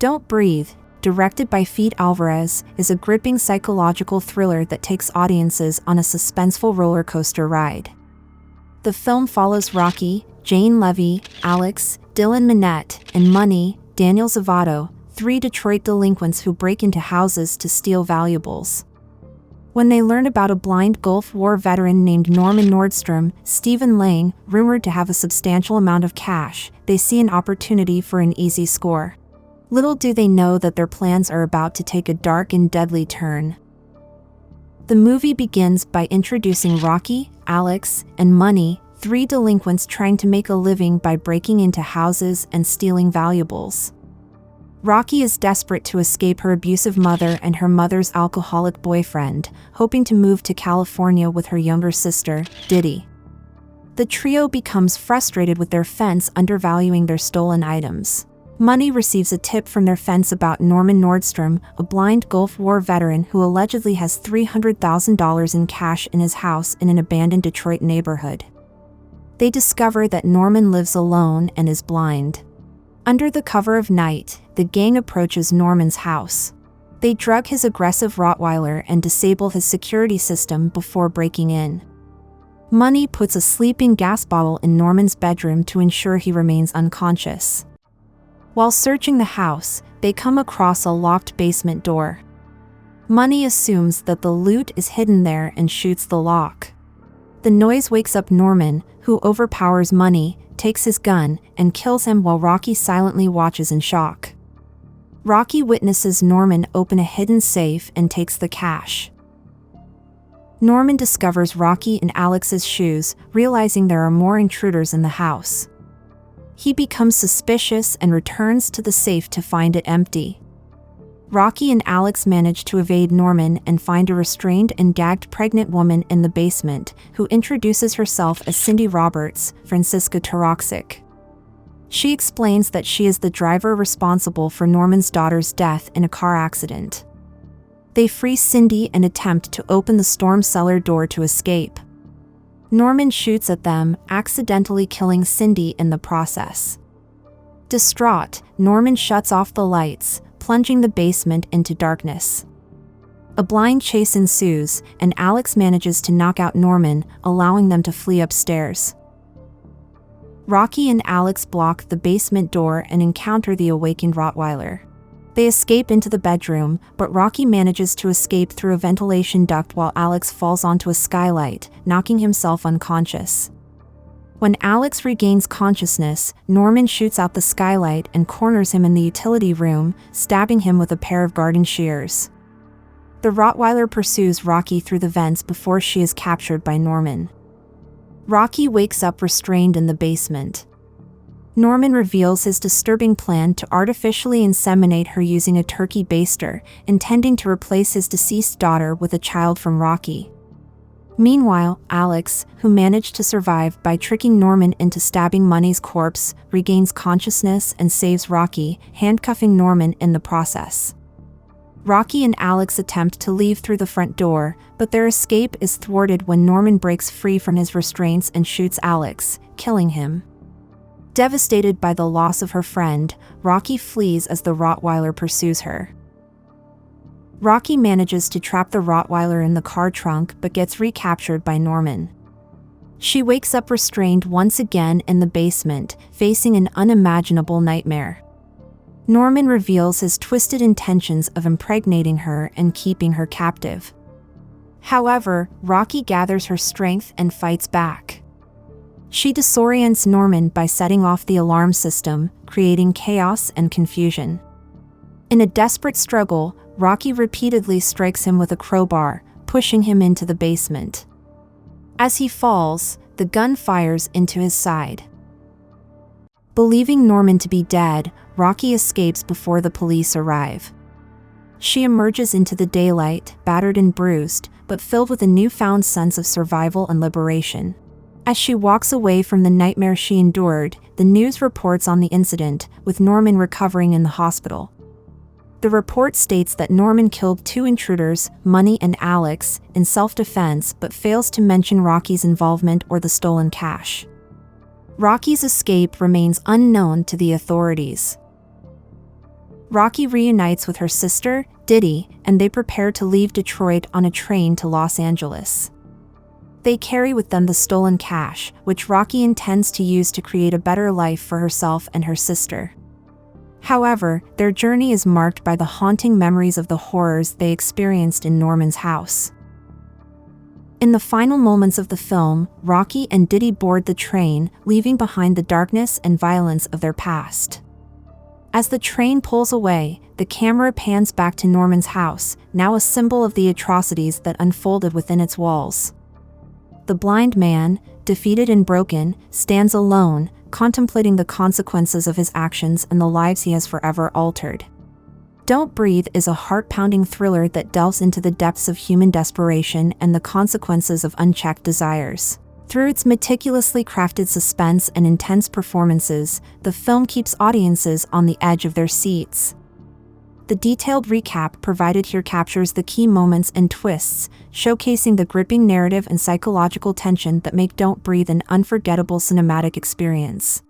Don't Breathe, directed by Fede Álvarez, is a gripping psychological thriller that takes audiences on a suspenseful roller coaster ride. The film follows Rocky, Jane Levy, Alex, Dylan Minnette, and Money, Daniel Zavato, three Detroit delinquents who break into houses to steal valuables. When they learn about a blind Gulf War veteran named Norman Nordstrom, Stephen Lang, rumored to have a substantial amount of cash, they see an opportunity for an easy score. Little do they know that their plans are about to take a dark and deadly turn. The movie begins by introducing Rocky, Alex, and Money, three delinquents trying to make a living by breaking into houses and stealing valuables. Rocky is desperate to escape her abusive mother and her mother's alcoholic boyfriend, hoping to move to California with her younger sister, Diddy. The trio becomes frustrated with their fence undervaluing their stolen items. Money receives a tip from their fence about Norman Nordstrom, a blind Gulf War veteran who allegedly has $300,000 in cash in his house in an abandoned Detroit neighborhood. They discover that Norman lives alone and is blind. Under the cover of night, the gang approaches Norman's house. They drug his aggressive Rottweiler and disable his security system before breaking in. Money puts a sleeping gas bottle in Norman's bedroom to ensure he remains unconscious. While searching the house, they come across a locked basement door. Money assumes that the loot is hidden there and shoots the lock. The noise wakes up Norman, who overpowers Money, takes his gun, and kills him while Rocky silently watches in shock. Rocky witnesses Norman open a hidden safe and takes the cash. Norman discovers Rocky and Alex's shoes, realizing there are more intruders in the house. He becomes suspicious and returns to the safe to find it empty. Rocky and Alex manage to evade Norman and find a restrained and gagged pregnant woman in the basement, who introduces herself as Cindy Roberts, Francisca Taraxic. She explains that she is the driver responsible for Norman's daughter's death in a car accident. They free Cindy and attempt to open the storm cellar door to escape. Norman shoots at them, accidentally killing Cindy in the process. Distraught, Norman shuts off the lights, plunging the basement into darkness. A blind chase ensues, and Alex manages to knock out Norman, allowing them to flee upstairs. Rocky and Alex block the basement door and encounter the awakened Rottweiler. They escape into the bedroom, but Rocky manages to escape through a ventilation duct while Alex falls onto a skylight, knocking himself unconscious. When Alex regains consciousness, Norman shoots out the skylight and corners him in the utility room, stabbing him with a pair of garden shears. The Rottweiler pursues Rocky through the vents before she is captured by Norman. Rocky wakes up restrained in the basement. Norman reveals his disturbing plan to artificially inseminate her using a turkey baster, intending to replace his deceased daughter with a child from Rocky. Meanwhile, Alex, who managed to survive by tricking Norman into stabbing Money's corpse, regains consciousness and saves Rocky, handcuffing Norman in the process. Rocky and Alex attempt to leave through the front door, but their escape is thwarted when Norman breaks free from his restraints and shoots Alex, killing him. Devastated by the loss of her friend, Rocky flees as the Rottweiler pursues her. Rocky manages to trap the Rottweiler in the car trunk but gets recaptured by Norman. She wakes up restrained once again in the basement, facing an unimaginable nightmare. Norman reveals his twisted intentions of impregnating her and keeping her captive. However, Rocky gathers her strength and fights back. She disorients Norman by setting off the alarm system, creating chaos and confusion. In a desperate struggle, Rocky repeatedly strikes him with a crowbar, pushing him into the basement. As he falls, the gun fires into his side. Believing Norman to be dead, Rocky escapes before the police arrive. She emerges into the daylight, battered and bruised, but filled with a newfound sense of survival and liberation. As she walks away from the nightmare she endured, the news reports on the incident, with Norman recovering in the hospital. The report states that Norman killed two intruders, Money and Alex, in self-defense but fails to mention Rocky's involvement or the stolen cash. Rocky's escape remains unknown to the authorities. Rocky reunites with her sister, Diddy, and they prepare to leave Detroit on a train to Los Angeles. They carry with them the stolen cash, which Rocky intends to use to create a better life for herself and her sister. However, their journey is marked by the haunting memories of the horrors they experienced in Norman's house. In the final moments of the film, Rocky and Diddy board the train, leaving behind the darkness and violence of their past. As the train pulls away, the camera pans back to Norman's house, now a symbol of the atrocities that unfolded within its walls. The blind man, defeated and broken, stands alone, contemplating the consequences of his actions and the lives he has forever altered. Don't Breathe is a heart-pounding thriller that delves into the depths of human desperation and the consequences of unchecked desires. Through its meticulously crafted suspense and intense performances, the film keeps audiences on the edge of their seats. The detailed recap provided here captures the key moments and twists, showcasing the gripping narrative and psychological tension that make Don't Breathe an unforgettable cinematic experience.